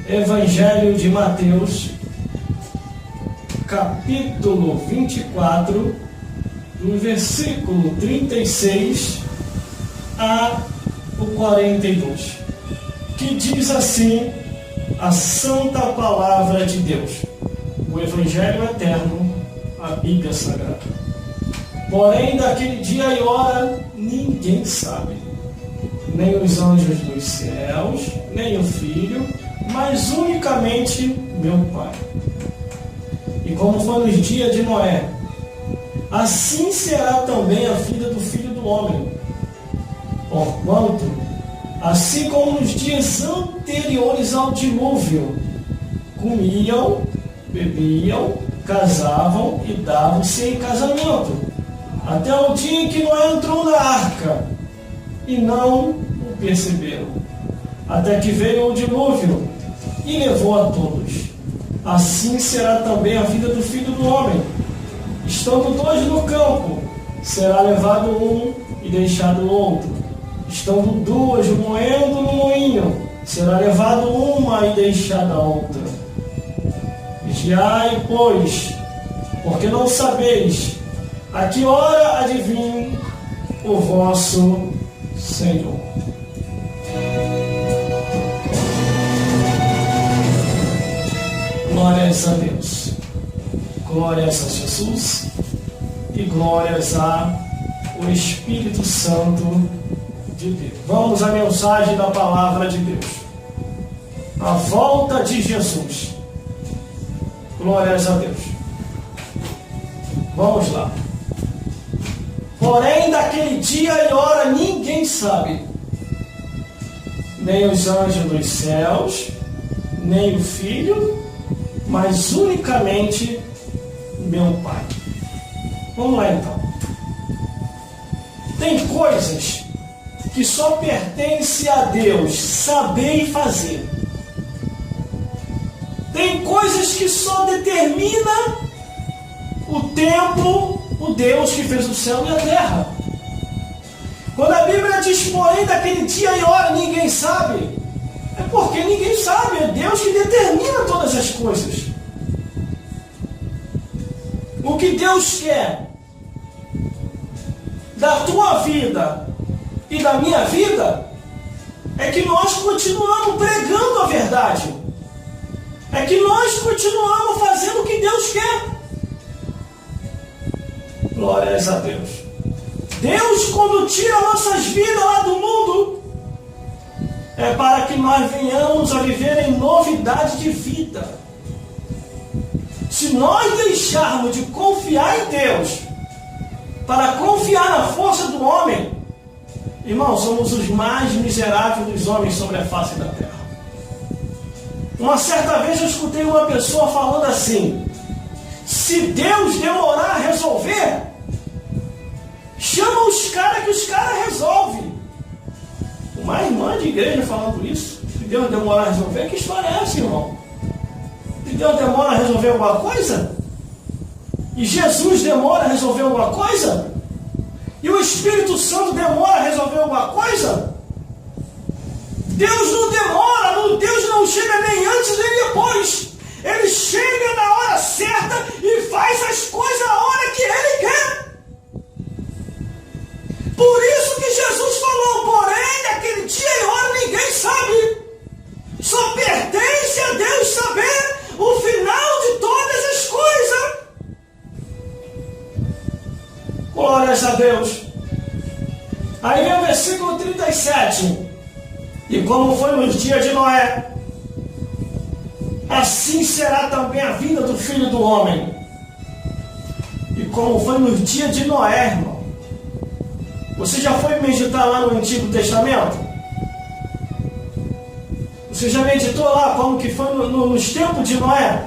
Evangelho de Mateus, capítulo 24, do versículo 36 a o 42, que diz assim a santa palavra de Deus, o Evangelho eterno, a Bíblia Sagrada. Porém, daquele dia e hora ninguém sabe, nem os anjos dos céus, nem o Filho, mas unicamente meu Pai. E como foi nos dias de Noé, assim será também a vida do Filho do Homem. Porquanto, assim como nos dias anteriores ao dilúvio, comiam, bebiam, casavam e davam-se em casamento, até o dia em que Noé entrou na arca, e não o perceberam, até que veio o dilúvio e levou a todos. Assim será também a vida do Filho do Homem. Estando dois no campo, será levado um e deixado o outro. Estando duas moendo no moinho, será levado uma e deixada a outra. Vigiai, pois, porque não sabeis a que hora há de vir o vosso Senhor. Glórias a Deus, glórias a Jesus e glórias ao Espírito Santo de Deus. Vamos à mensagem da palavra de Deus. A volta de Jesus. Glórias a Deus. Vamos lá. Porém, daquele dia e hora ninguém sabe, nem os anjos dos céus, nem o Filho, mas unicamente meu Pai. Vamos lá então. Tem coisas que só pertence a Deus saber e fazer. Tem coisas que só determina o tempo, o Deus que fez o céu e a terra. Quando a Bíblia diz, porém, daquele dia e hora ninguém sabe, é porque ninguém sabe, é Deus que determina todas as coisas. O que Deus quer da tua vida e da minha vida é que nós continuamos pregando a verdade. É que nós continuamos fazendo o que Deus quer. Glórias a Deus. Deus, quando tira nossas vidas lá do mundo, é para que nós venhamos a viver em novidade de vida. Se nós deixarmos de confiar em Deus para confiar na força do homem, irmão, somos os mais miseráveis dos homens sobre a face da terra. Uma certa vez eu escutei uma pessoa falando assim: se Deus demorar a resolver, chama os caras que os caras resolvem. Uma irmã de igreja falando isso. Se Deus demorar a resolver, que história é essa, irmão? Se Deus demora a resolver alguma coisa? E Jesus demora a resolver alguma coisa? E o Espírito Santo demora a resolver alguma coisa? Deus não demora, Deus não chega nem antes nem depois. Ele chega na hora certa e faz as coisas a hora que Ele quer. Por isso que Jesus falou, porém, naquele dia e hora ninguém sabe. Só pertence a Deus saber o final de todas as coisas. Glórias a Deus. Aí vem o versículo 37. E como foi nos dias de Noé, assim será também a vinda do Filho do Homem. E como foi nos dias de Noé, irmão. Você já foi meditar lá no Antigo Testamento? Você já meditou lá como que foi nos tempos de Noé?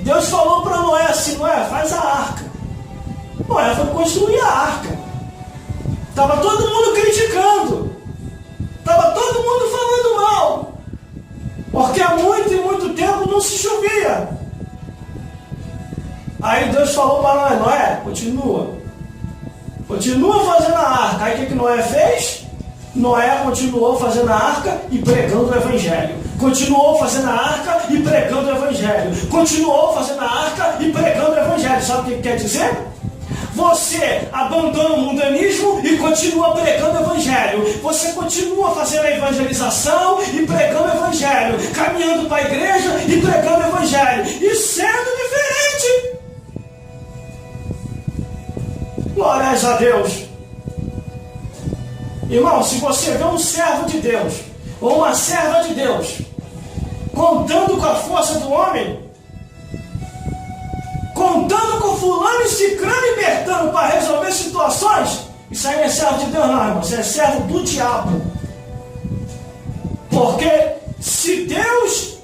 Deus falou para Noé assim: Noé, faz a arca. Noé foi construir a arca. Estava todo mundo criticando. Estava todo mundo falando mal. Porque há muito e muito tempo não se chovia. Aí Deus falou para Noé: Noé, continua fazendo a arca. Aí o que Noé fez? Noé continuou fazendo a arca e pregando o evangelho. Continuou fazendo a arca e pregando o evangelho. Continuou fazendo a arca e pregando o evangelho. Sabe o que quer dizer? Você abandona o mundanismo e continua pregando o evangelho. Você continua fazendo a evangelização e pregando o evangelho. Caminhando para a igreja e pregando o evangelho. E sendo diferente. Glórias a Deus. Irmão, se você vê um servo de Deus ou uma serva de Deus contando com a força do homem, contando com fulano e ciclano e bertano para resolver situações, isso aí não é servo de Deus não, irmão. Isso é servo do diabo. Porque se Deus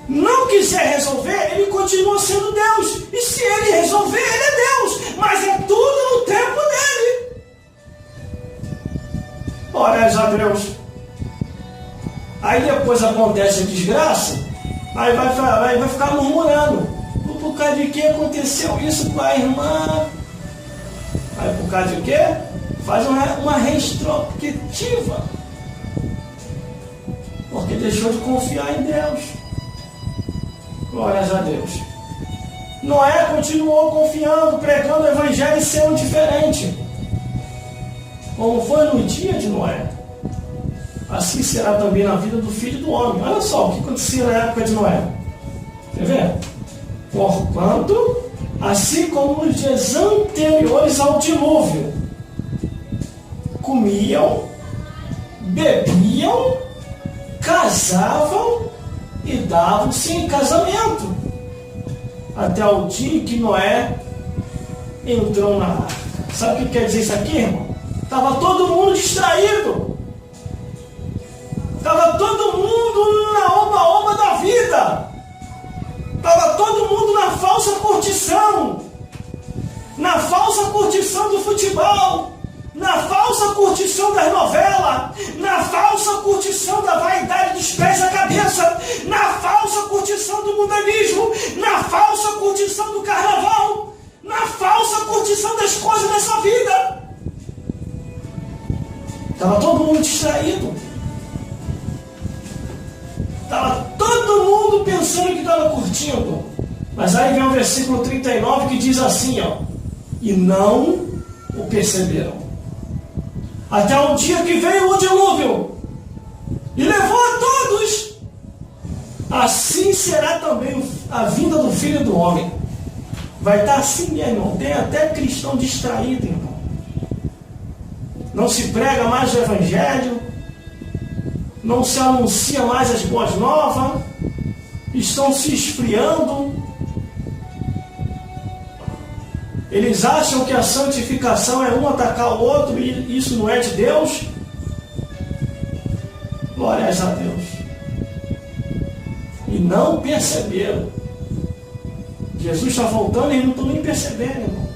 não quiser resolver, ele continua sendo Deus. E se ele resolver, ele é Deus. Mas é tudo no tempo dele. Glórias a Deus. Aí depois acontece a desgraça, aí vai ficar murmurando. Por causa de que aconteceu isso com a irmã? Aí por causa de quê? Faz uma retrospectiva. Porque deixou de confiar em Deus. Glórias a Deus. Noé continuou confiando, pregando o evangelho e sendo diferente. Como foi no dia de Noé, assim será também na vida do Filho do Homem. Olha só o que acontecia na época de Noé. Quer ver? Porquanto, assim como nos dias anteriores ao dilúvio, comiam, bebiam, casavam e davam-se em casamento, até o dia que Noé entrou na arca. Sabe o que quer dizer isso aqui, irmão? Estava todo mundo distraído. Estava todo mundo na oba-oba da vida. Estava todo mundo na falsa curtição. Na falsa curtição do futebol. Na falsa curtição das novelas. Na falsa curtição da vaidade dos pés à cabeça. Na falsa curtição do mundanismo. Na falsa curtição do carnaval. Na falsa curtição das coisas dessa vida. Estava todo mundo distraído. Estava todo mundo pensando que estava curtindo. Mas aí vem o versículo 39 que diz assim, ó. E não o perceberam. Até o dia que veio o dilúvio. E levou a todos. Assim será também a vinda do Filho do Homem. Vai estar assim, meu irmão. Tem até cristão distraído, irmão. Não se prega mais o evangelho, não se anuncia mais as boas novas, estão se esfriando. Eles acham que a santificação é um atacar o outro e isso não é de Deus. Glórias a Deus. E não perceberam. Jesus está voltando e não estão nem percebendo, irmão.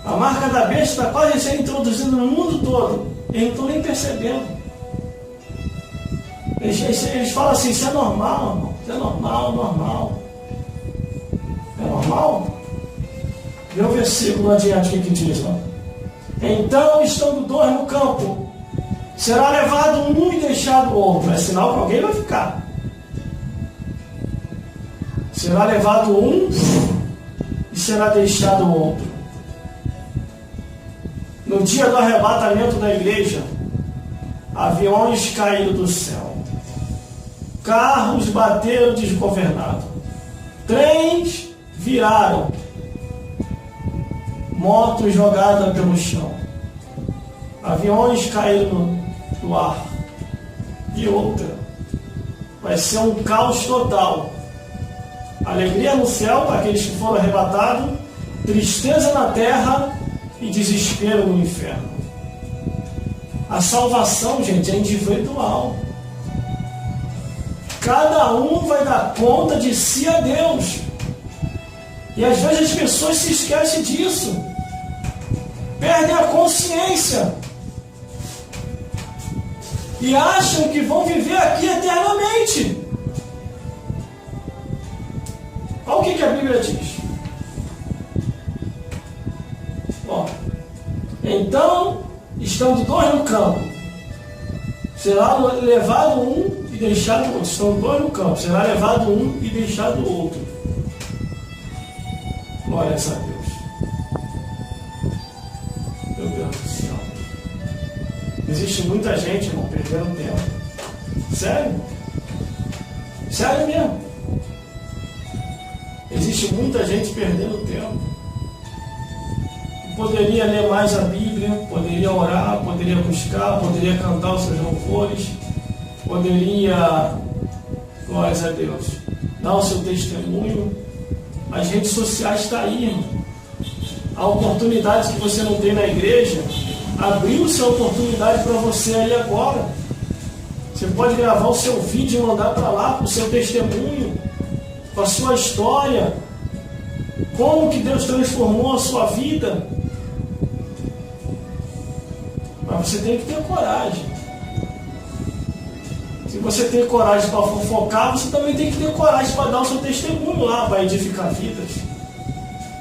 A marca da besta está quase sendo introduzida no mundo todo. Eles não estão nem percebendo. Eles falam assim, isso é normal, irmão. Isso é normal. É normal? Vê o versículo adiante, o que diz, ó. Então, estando dois no campo, será levado um e deixado o outro. É sinal que alguém vai ficar. Será levado um e será deixado o outro. No dia do arrebatamento da igreja, aviões caíram do céu, carros bateram desgovernados, trens viraram, motos jogadas pelo chão, aviões caíram no ar. E outra, vai ser um caos total. Alegria no céu para aqueles que foram arrebatados, tristeza na terra e desespero no inferno. A salvação, gente, é individual. Cada um vai dar conta de si a Deus. E às vezes as pessoas se esquecem disso. Perdem a consciência. E acham que vão viver aqui eternamente. Olha o que a Bíblia diz. Ó, então estando dois no campo, será levado um e deixado o outro. Estão dois no campo, será levado um e deixado o outro. Glórias a Deus. Meu Deus do céu. Existe muita gente, irmão, perdendo tempo. Sério? Sério mesmo. Existe muita gente perdendo tempo. Poderia ler mais a Bíblia, poderia orar, poderia buscar, poderia cantar os seus louvores, poderia, glórias a Deus, dar o seu testemunho. As redes sociais estão aí, irmão. A oportunidade que você não tem na igreja, abriu-se a oportunidade para você aí agora. Você pode gravar o seu vídeo e mandar para lá, com o seu testemunho, com a sua história, como que Deus transformou a sua vida. Mas você tem que ter coragem. Se você tem coragem para fofocar, você também tem que ter coragem para dar o seu testemunho lá, para edificar vidas.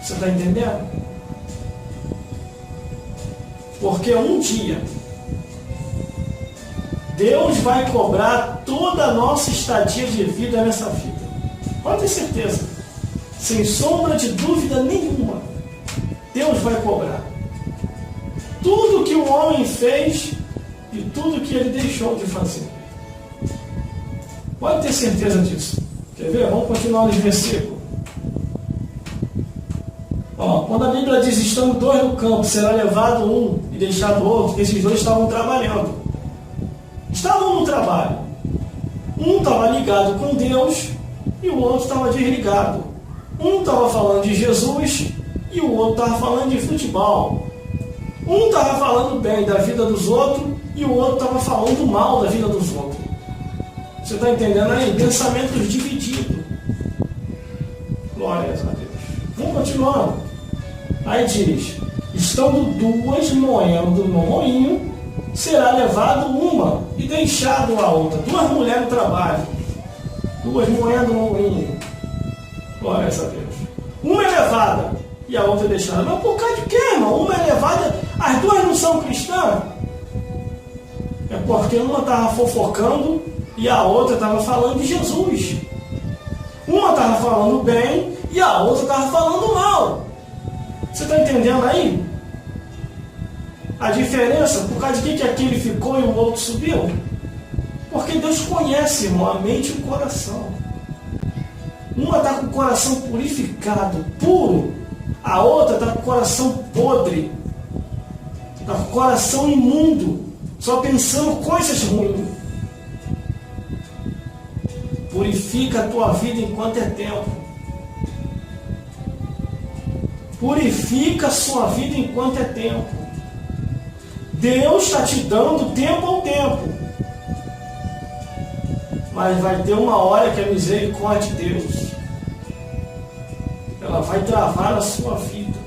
Você está entendendo? Porque um dia Deus vai cobrar toda a nossa estadia de vida nessa vida. Pode ter certeza. Sem sombra de dúvida nenhuma. Deus vai cobrar. Tudo que o homem fez e tudo que ele deixou de fazer. Pode ter certeza disso. Quer ver? Vamos continuar nesse versículo. Quando a Bíblia diz, estando dois no campo, será levado um e deixado o outro, esses dois estavam trabalhando. Estavam no trabalho. Um estava ligado com Deus e o outro estava desligado. Um estava falando de Jesus e o outro estava falando de futebol. Um estava falando bem da vida dos outros e o outro estava falando mal da vida dos outros. Você está entendendo aí? Pensamentos divididos. Glórias a Deus. Vamos continuando. Aí diz, estando duas moendo no moinho, será levado uma e deixado a outra. Duas mulheres no trabalho. Duas moendo no moinho. Glórias a Deus. Uma é levada e a outra é deixada. Mas por causa de quê, irmão? Uma é levada, as duas não são cristãs? É porque uma estava fofocando e a outra estava falando de Jesus. Uma estava falando bem e a outra estava falando mal. Você está entendendo aí? A diferença, por causa de que aquele ficou e o outro subiu? Porque Deus conhece, irmão, a mente e o coração. Uma está com o coração purificado, puro. A outra está com o coração podre. Está com o coração imundo. Só pensando coisas ruins. Purifica a tua vida enquanto é tempo. Purifica a sua vida enquanto é tempo. Deus está te dando tempo ao tempo. Mas vai ter uma hora que a misericórdia de Deus, ela vai travar a sua vida.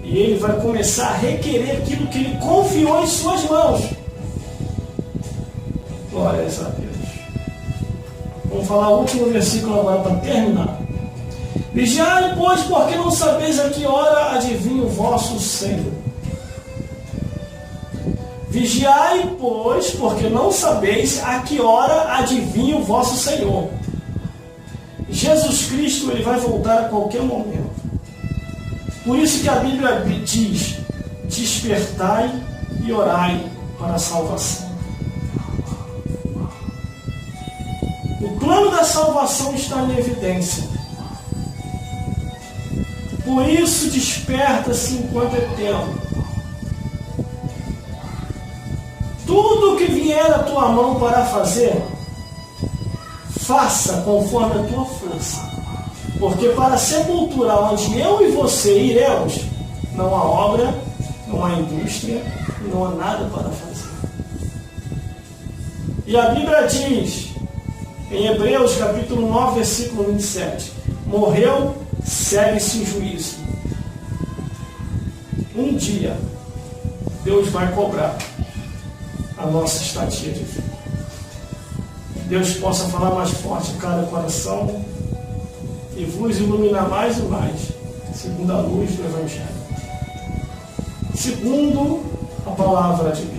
E Ele vai começar a requerer aquilo que Ele confiou em suas mãos. Glórias a Deus. Vamos falar o último versículo agora para terminar. Vigiai, pois, porque não sabeis a que hora adivinha o vosso Senhor. Vigiai, pois, porque não sabeis a que hora adivinha o vosso Senhor. Jesus Cristo, Ele vai voltar a qualquer momento. Por isso que a Bíblia diz, despertai e orai para a salvação. O plano da salvação está em evidência. Por isso desperta-se enquanto é tempo. Tudo que vier à tua mão para fazer, faça conforme a tua força. Porque para a sepultura onde eu e você iremos, não há obra, não há indústria, não há nada para fazer. E a Bíblia diz, em Hebreus capítulo 9, versículo 27, morreu, segue-se o juízo. Um dia, Deus vai cobrar a nossa estadia de vida. Deus possa falar mais forte em cada coração e vos iluminar mais e mais, segundo a luz do Evangelho. Segundo a palavra de